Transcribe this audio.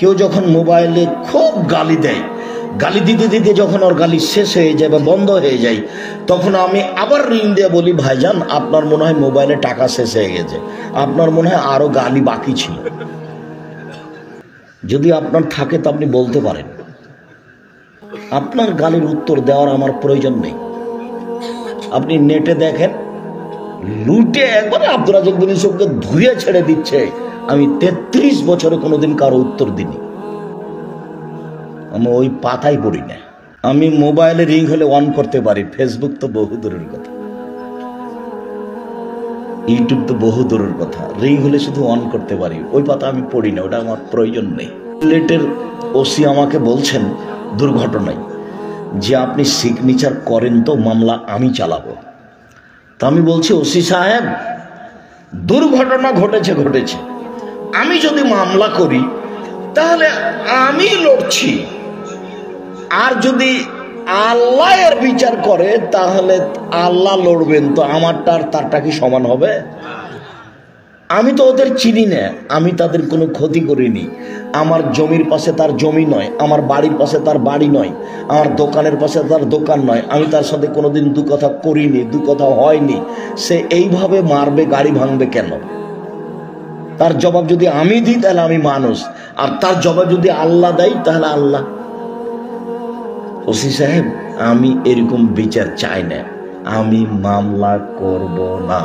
কেউ যখন মোবাইলে খুব গালি দেয়, গালি দিতে দিতে যখন ওর গালি শেষ হয়ে যায় বা বন্ধ হয়ে যায়, তখন আমি আবার রিং দিয়ে বলি, ভাইজান আপনার মনে হয় মোবাইলে টাকা শেষ হয়ে গেছে, আপনার মনে হয় আরো গালি বাকি ছিল। যদি আপনার থাকে তো আপনি বলতে পারেন, আপনার গালির উত্তর দেওয়ার আমার প্রয়োজন নেই। আপনি নেটে দেখেন, লুটে একবারে আব্দুল রাজ্জাক বিন ইউসুফকে ধুয়ে ছেড়ে দিচ্ছে। আমি 33 বছরে কোনোদিন কারো উত্তর দিইনি, আমি ওই পাতাই পড়ি না। আমি মোবাইলে রিং হলে অন করতে পারি, ফেসবুক তো বহু দূরের কথা, ইউটিউব তো বহু দূরের কথা, রিং হলে শুধু অন করতে পারি, ওই পাতা আমি পড়ি না, ওটা আমার প্রয়োজন নেই। সিলেটের ওসি আমাকে বলছেন দুর্ঘটনায় যে আপনি সিগনেচার করেন তো মামলা আমি চালাবো। তা আমি বলছি, ওসি সাহেব দুর্ঘটনা ঘটেছে, আমি যদি মামলা করি তাহলে আমি লড়ছি, আর যদি আল্লাহ এর বিচার করে তাহলে আল্লাহ লড়বেন, তো আমারটা আর তারটা কি সমান হবে? আমি তো ওদের চিনি না, আমি তাদের কোনো ক্ষতি করিনি, আমার জমির পাশে তার জমি নয়, আমার বাড়ির পাশে তার বাড়ি নয়, আমার দোকানের পাশে তার দোকান নয়, আমি তার সাথে কোনোদিন দু কথা করিনি, দু কথা হয়নি, সে এইভাবে মারবে, গাড়ি ভাঙবে কেন? তার জবাব যদি আমি দিই তাহলে আমি মানুষ, আর তার জবাব যদি আল্লাহ দেয় তাহলে আল্লাহ। ওসি সাহেব আমি এরকম বিচার চাই না, আমি মামলা করব না।